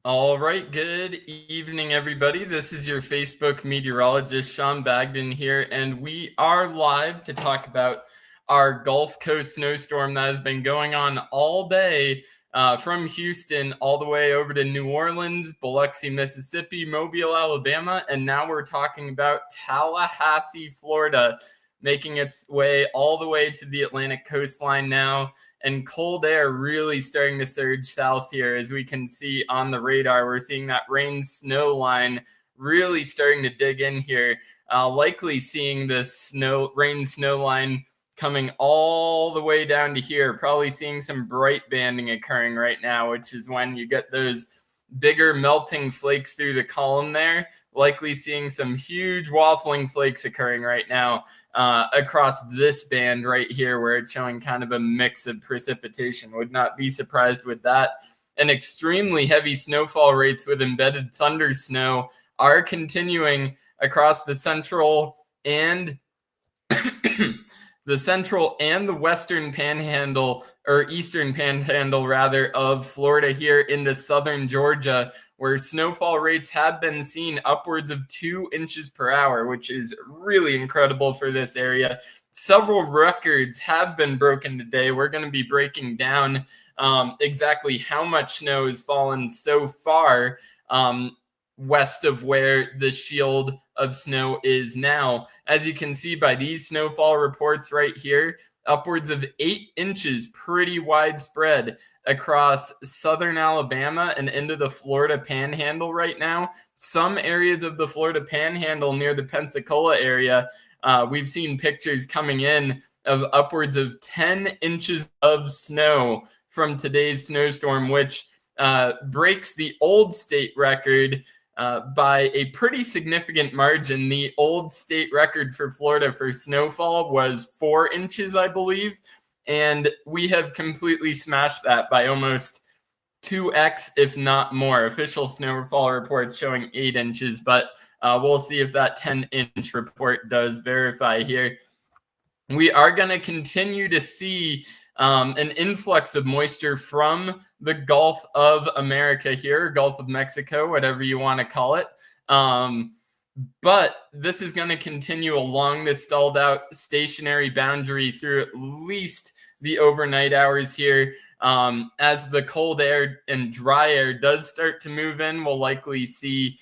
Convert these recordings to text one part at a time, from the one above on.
All right, good evening, everybody. This is your Facebook meteorologist, Sean Bagden here, and we are live to talk about our Gulf Coast snowstorm that has been going on all day from Houston all the way over to New Orleans, Biloxi, Mississippi, Mobile, Alabama, and now we're talking about Tallahassee, Florida, making its way all the way to the Atlantic coastline now. And cold air really starting to surge south here. As we can see on the radar, we're seeing that rain-snow line really starting to dig in here. Likely seeing this rain-snow line coming all the way down to here. Probably seeing some bright banding occurring right now, which is when you get those bigger melting flakes through the column there. Likely seeing some huge waffling flakes occurring right now. Across this band right here where it's showing kind of a mix of precipitation. Would not be surprised with that. And extremely heavy snowfall rates with embedded thunder snow are continuing across the central and the western panhandle, or eastern panhandle rather, of Florida here into southern Georgia, where snowfall rates have been seen upwards of 2 inches per hour, which is really incredible for this area. Several records have been broken today. We're going to be breaking down exactly how much snow has fallen so far west of where the shield of snow is now. As you can see by these snowfall reports right here, upwards of 8 inches, pretty widespread across southern Alabama and into the Florida Panhandle right now. Some areas of the Florida Panhandle near the Pensacola area, we've seen pictures coming in of upwards of 10 inches of snow from today's snowstorm, which breaks the old state record by a pretty significant margin. The old state record for Florida for snowfall was 4 inches, I believe. And we have completely smashed that by almost 2x, if not more. Official snowfall reports showing 8 inches, but we'll see if that 10-inch report does verify here. We are going to continue to see an influx of moisture from the Gulf of America here, Gulf of Mexico, whatever you want to call it. But this is going to continue along this stalled out stationary boundary through at least the overnight hours here. As the cold air and dry air does start to move in, we'll likely see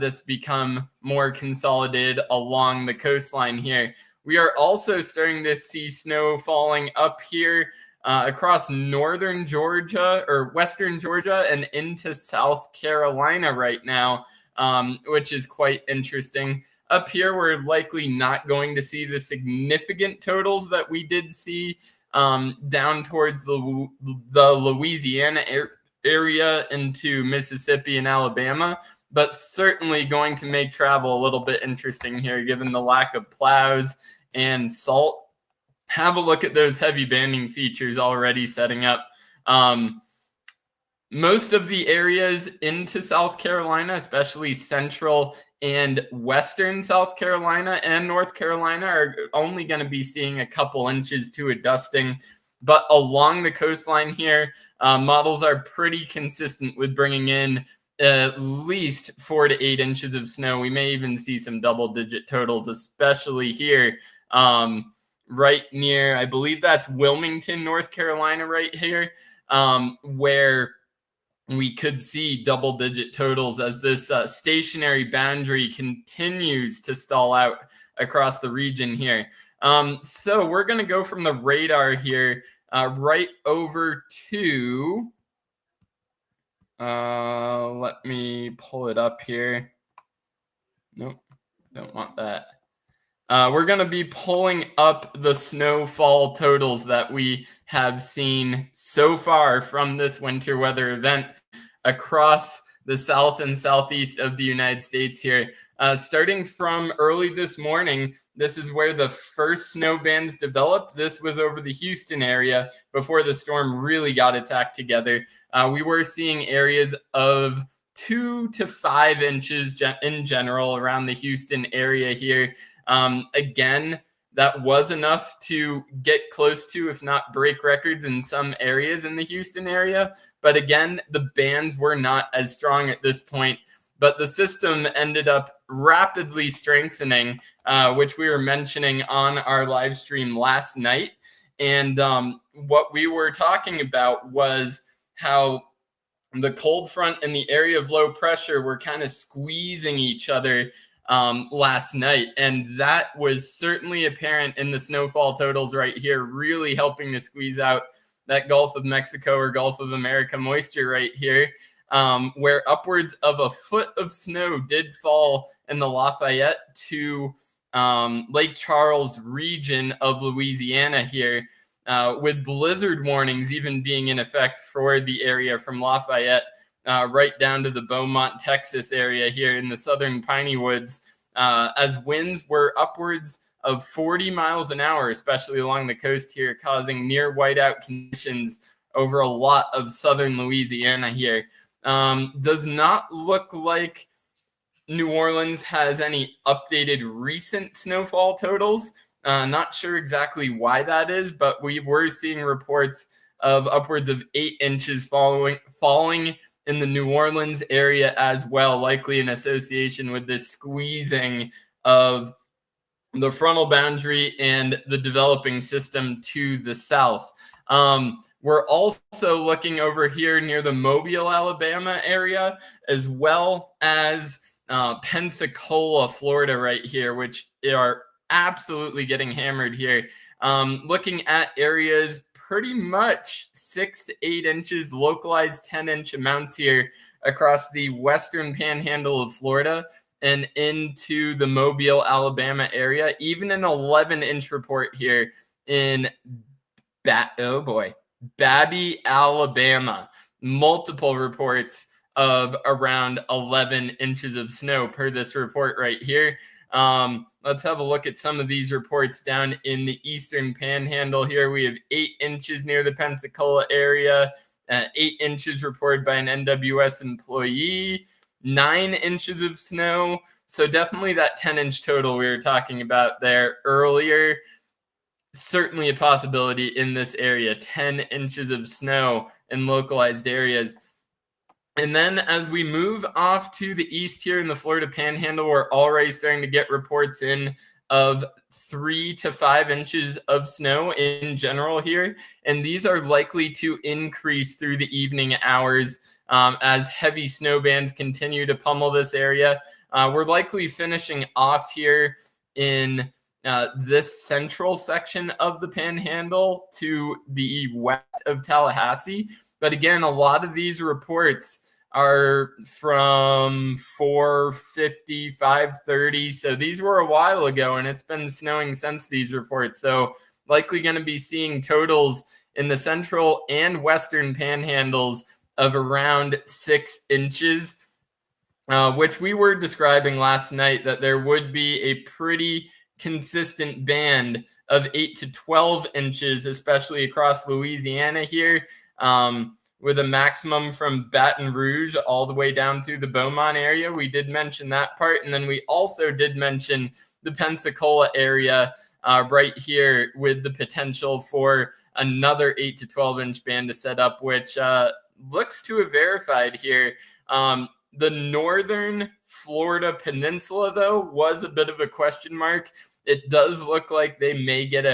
this become more consolidated along the coastline here. We are also starting to see snow falling up here across northern Georgia or western Georgia and into South Carolina right now, which is quite interesting. Up here, we're likely not going to see the significant totals that we did see down towards the Louisiana area into Mississippi and Alabama, but certainly going to make travel a little bit interesting here given the lack of plows and salt. Have a look at those heavy banding features already setting up. Most of the areas into South Carolina, especially central and western South Carolina and North Carolina, are only going to be seeing a couple inches to a dusting. But along the coastline here, models are pretty consistent with bringing in at least 4 to 8 inches of snow. We may even see some double-digit totals, especially here right near, I believe that's Wilmington, North Carolina right here, where we could see double-digit totals as this stationary boundary continues to stall out across the region here. So we're going to go from the radar here right over to, let me pull it up here. Nope, don't want that. We're going to be pulling up the snowfall totals that we have seen so far from this winter weather event across the south and southeast of the United States here. Starting from early this morning, this is where the first snow bands developed. This was over the Houston area before the storm really got its act together. We were seeing areas of 2 to 5 inches in general around the Houston area here. Again, that was enough to get close to, if not break records in some areas in the Houston area. But again, the bands were not as strong at this point. But the system ended up rapidly strengthening, which we were mentioning on our live stream last night. And what we were talking about was how the cold front and the area of low pressure were kind of squeezing each other last night. And that was certainly apparent in the snowfall totals right here, really helping to squeeze out that Gulf of Mexico or Gulf of America moisture right here, where upwards of a foot of snow did fall in the Lafayette to Lake Charles region of Louisiana here, with blizzard warnings even being in effect for the area from Lafayette right down to the Beaumont, Texas area here in the southern piney woods, as winds were upwards of 40 miles an hour, especially along the coast here, causing near whiteout conditions over a lot of southern Louisiana here. Does not look like New Orleans has any updated recent snowfall totals. Not sure exactly why that is, but we were seeing reports of upwards of 8 inches falling in the New Orleans area as well, likely in association with this squeezing of the frontal boundary and the developing system to the south. We're also looking over here near the Mobile, Alabama area, as well as Pensacola, Florida right here, which are absolutely getting hammered here. Looking at areas pretty much 6 to 8 inches, localized 10-inch amounts here across the western panhandle of Florida and into the Mobile, Alabama area. Even an 11-inch report here in Babby, Alabama. Multiple reports of around 11 inches of snow per this report right here. Let's have a look at some of these reports down in the eastern panhandle here. We have 8 inches near the Pensacola area, 8 inches reported by an NWS employee, 9 inches of snow. So definitely that 10-inch total we were talking about there earlier, certainly a possibility in this area, 10 inches of snow in localized areas. And then as we move off to the east here in the Florida Panhandle, we're already starting to get reports in of 3 to 5 inches of snow in general here. And these are likely to increase through the evening hours as heavy snow bands continue to pummel this area. We're likely finishing off here in this central section of the Panhandle to the west of Tallahassee. But again, a lot of these reports are from 450, 530. So these were a while ago, and it's been snowing since these reports. So likely going to be seeing totals in the central and western panhandles of around 6 inches, which we were describing last night that there would be a pretty consistent band of 8 to 12 inches, especially across Louisiana here, with a maximum from Baton Rouge all the way down through the Beaumont area. We did mention that part. And then we also did mention the Pensacola area right here with the potential for another 8 to 12 inch band to set up, which looks to have verified here. The northern Florida peninsula, though, was a bit of a question mark. It does look like they may get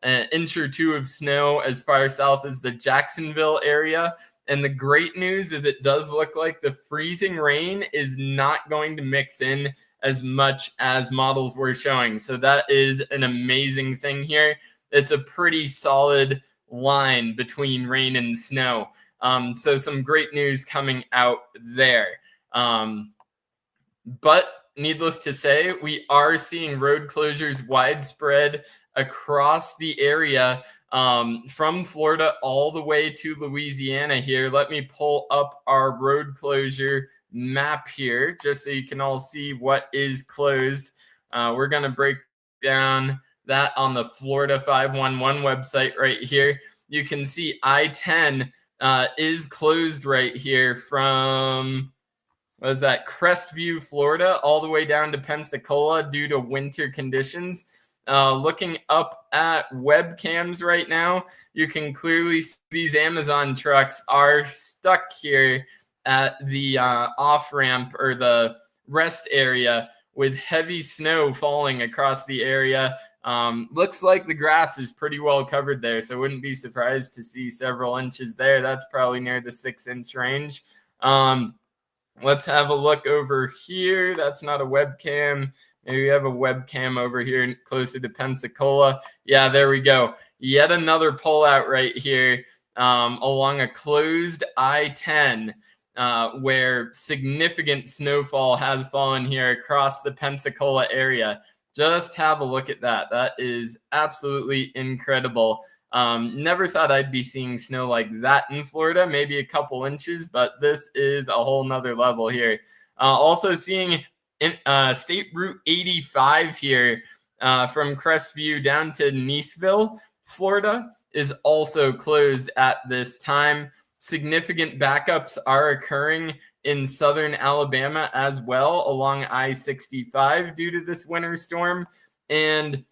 an inch or two of snow as far south as the Jacksonville area. And the great news is it does look like the freezing rain is not going to mix in as much as models were showing. So that is an amazing thing here. It's a pretty solid line between rain and snow. So some great news coming out there. But needless to say, we are seeing road closures widespread across the area, from Florida all the way to Louisiana here. Let me pull up our road closure map here just so you can all see what is closed. We're going to break down that on the Florida 511 website right here. You can see I-10 is closed right here from, what is that, Crestview, Florida, all the way down to Pensacola due to winter conditions. Looking up at webcams right now, you can clearly see these Amazon trucks are stuck here at the off-ramp or the rest area with heavy snow falling across the area. Looks like the grass is pretty well covered there, so wouldn't be surprised to see several inches there. That's probably near the 6-inch range. Let's have a look over here. That's not a webcam. Maybe we have a webcam over here closer to Pensacola. Yeah, there we go. Yet another pullout right here along a closed I-10 where significant snowfall has fallen here across the Pensacola area. Just have a look at that. That is absolutely incredible. Never thought I'd be seeing snow like that in Florida, maybe a couple inches, but this is a whole nother level here. Also seeing State Route 85 here from Crestview down to Niceville, Florida, is also closed at this time. Significant backups are occurring in southern Alabama as well along I-65 due to this winter storm. And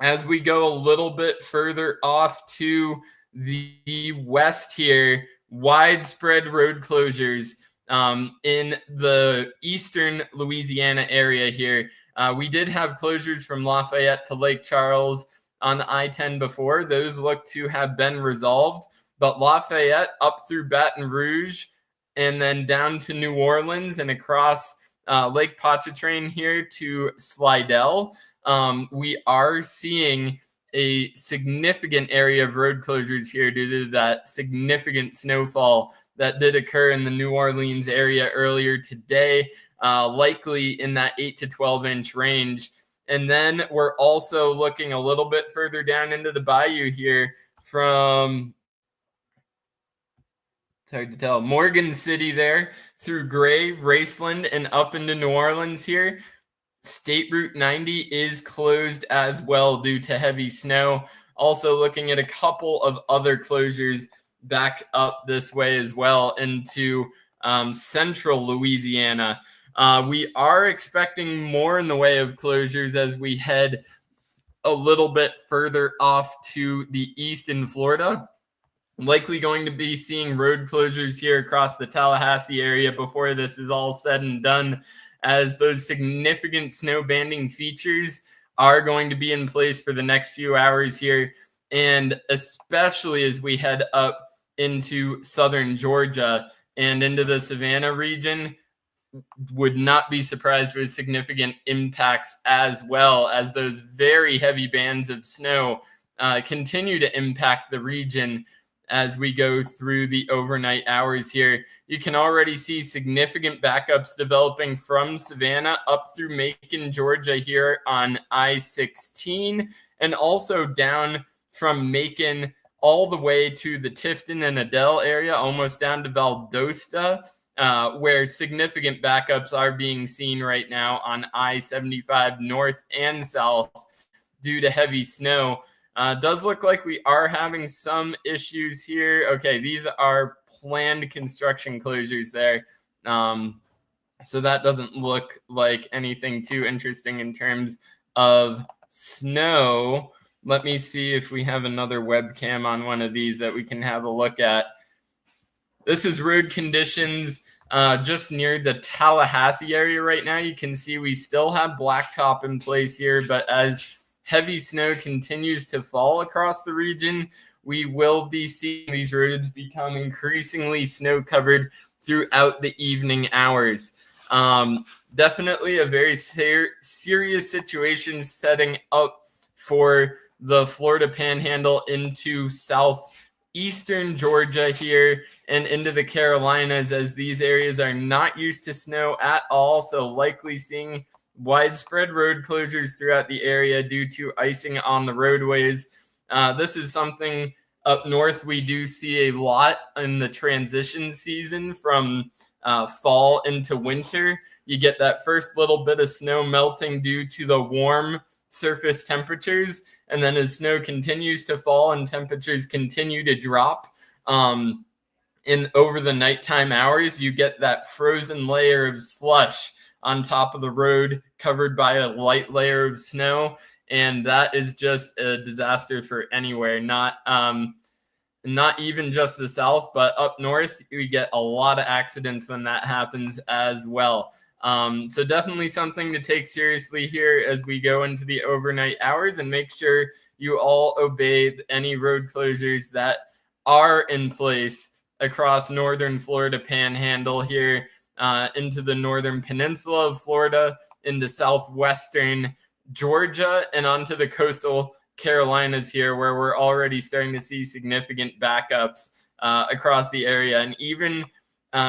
as we go a little bit further off to the west here, widespread road closures in the eastern Louisiana area here. We did have closures from Lafayette to Lake Charles on I-10 before. Those look to have been resolved. But Lafayette up through Baton Rouge and then down to New Orleans and across Lake Pontchartrain here to Slidell, we are seeing a significant area of road closures here due to that significant snowfall that did occur in the New Orleans area earlier today, likely in that 8 to 12 inch range. And then we're also looking a little bit further down into the bayou here from, it's hard to tell, Morgan City there through Gray, Raceland, and up into New Orleans here. State Route 90 is closed as well due to heavy snow. Also looking at a couple of other closures back up this way as well into central Louisiana. We are expecting more in the way of closures as we head a little bit further off to the east in Florida. Likely going to be seeing road closures here across the Tallahassee area before this is all said and done, as those significant snow banding features are going to be in place for the next few hours here. And especially as we head up into southern Georgia and into the Savannah region, would not be surprised with significant impacts, as well as those very heavy bands of snow continue to impact the region as we go through the overnight hours here. You can already see significant backups developing from Savannah up through Macon, Georgia here on I-16, and also down from Macon all the way to the Tifton and Adel area, almost down to Valdosta, where significant backups are being seen right now on I-75 north and south due to heavy snow. Does look like we are having some issues here. Okay, these are planned construction closures there. So that doesn't look like anything too interesting in terms of snow. Let me see if we have another webcam on one of these that we can have a look at. This is road conditions just near the Tallahassee area right now. You can see we still have blacktop in place here, but as heavy snow continues to fall across the region, we will be seeing these roads become increasingly snow-covered throughout the evening hours. Definitely a very serious situation setting up for the Florida Panhandle into southeastern Georgia here and into the Carolinas, as these areas are not used to snow at all, so likely seeing widespread road closures throughout the area due to icing on the roadways. This is something up north we do see a lot in the transition season from fall into winter. You get that first little bit of snow melting due to the warm surface temperatures, and then as snow continues to fall and temperatures continue to drop in over the nighttime hours, you get that frozen layer of slush on top of the road covered by a light layer of snow, and that is just a disaster for anywhere. Not even just the south, but up north we get a lot of accidents when that happens as well. So definitely something to take seriously here as we go into the overnight hours, and make sure you all obey any road closures that are in place across northern Florida Panhandle here into the northern peninsula of Florida, into southwestern Georgia, and onto the coastal Carolinas here, where we're already starting to see significant backups across the area, and even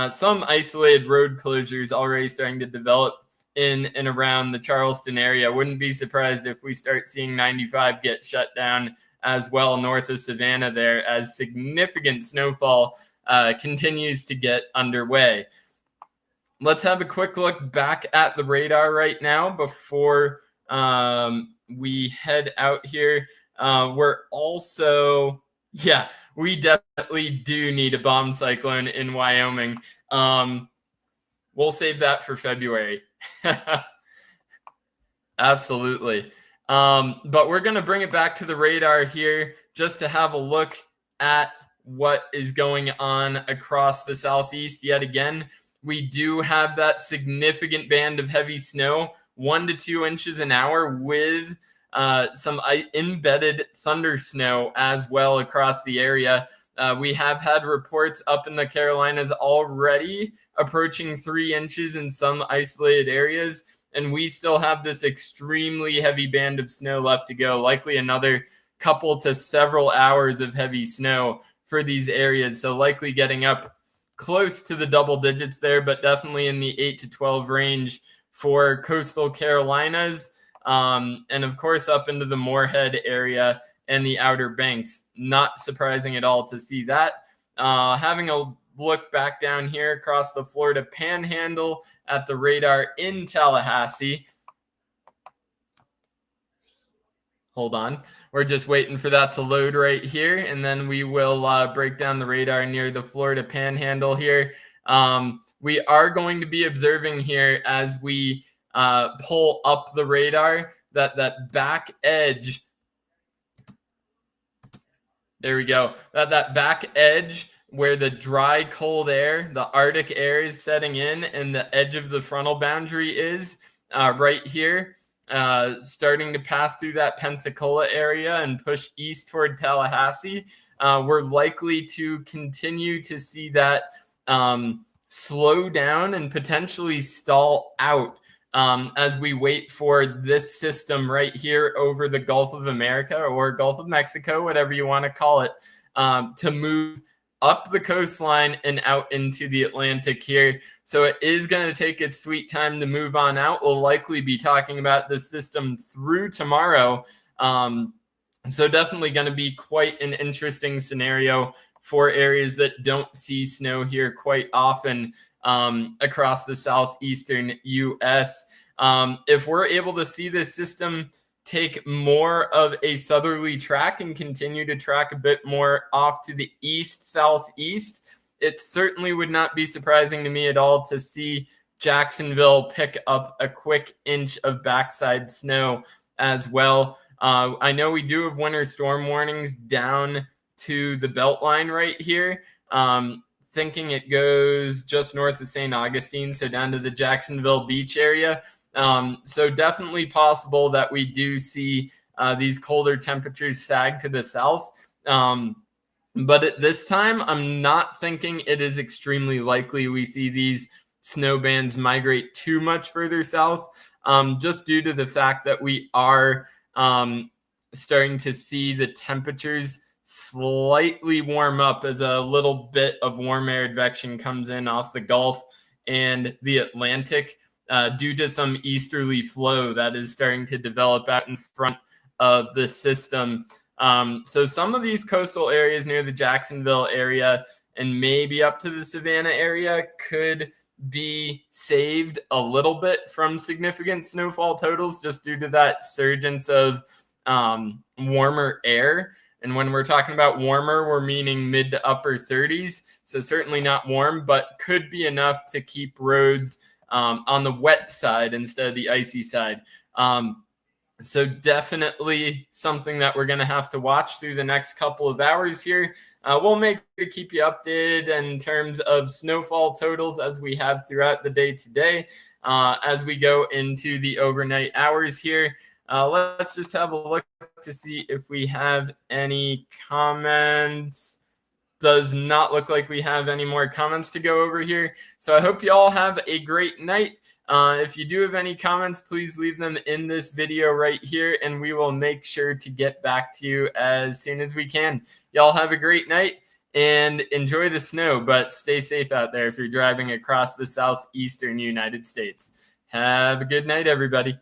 some isolated road closures already starting to develop in and around the Charleston area. Wouldn't be surprised if we start seeing 95 get shut down as well north of Savannah there, as significant snowfall continues to get underway. Let's have a quick look back at the radar right now before we head out here. We're also, we definitely do need a bomb cyclone in Wyoming. We'll save that for February. Absolutely. But we're going to bring it back to the radar here just to have a look at what is going on across the southeast yet again. We do have that significant band of heavy snow, 1 to 2 inches an hour, with some embedded thunder snow as well across the area. We have had reports up in the Carolinas already approaching 3 inches in some isolated areas, and we still have this extremely heavy band of snow left to go, likely another couple to several hours of heavy snow for these areas. So likely getting up close to the double digits there, but definitely in the 8 to 12 range for coastal Carolinas. And of course, up into the Moorhead area and the Outer Banks. Not surprising at all to see that. Having a look back down here across the Florida Panhandle at the radar in Tallahassee. Hold on. We're just waiting for that to load right here, and then we will break down the radar near the Florida Panhandle here. We are going to be observing here as we pull up the radar that back edge. There we go. That back edge where the dry, cold air, the Arctic air is setting in, and the edge of the frontal boundary is right here. Starting to pass through that Pensacola area and push east toward Tallahassee. We're likely to continue to see that slow down and potentially stall out as we wait for this system right here over the Gulf of America or Gulf of Mexico, whatever you want to call it, to move up the coastline and out into the Atlantic here. So it is going to take its sweet time to move on out. We'll likely be talking about this system through tomorrow. So definitely going to be quite an interesting scenario for areas that don't see snow here quite often across the southeastern U.S. If we're able to see this system take more of a southerly track and continue to track a bit more off to the east-southeast, it certainly would not be surprising to me at all to see Jacksonville pick up a quick inch of backside snow as well. I know we do have winter storm warnings down to the Beltline right here. Thinking it goes just north of St. Augustine, so down to the Jacksonville beach area. So definitely possible that we do see these colder temperatures sag to the south. But at this time, I'm not thinking it is extremely likely we see these snow bands migrate too much further south, just due to the fact that we are starting to see the temperatures slightly warm up as a little bit of warm air advection comes in off the Gulf and the Atlantic due to some easterly flow that is starting to develop out in front of the system. So some of these coastal areas near the Jacksonville area and maybe up to the Savannah area could be saved a little bit from significant snowfall totals just due to that surgence of warmer air. And when we're talking about warmer, we're meaning mid to upper 30s. So certainly not warm, but could be enough to keep roads on the wet side instead of the icy side. So definitely something that we're going to have to watch through the next couple of hours here. We'll make sure to keep you updated in terms of snowfall totals as we have throughout the day today. As we go into the overnight hours here, let's just have a look to see if we have any comments. Does not look like we have any more comments to go over here. So I hope you all have a great night. If you do have any comments, please leave them in this video right here, and we will make sure to get back to you as soon as we can. Y'all have a great night and enjoy the snow, but stay safe out there if you're driving across the southeastern United States. Have a good night, everybody.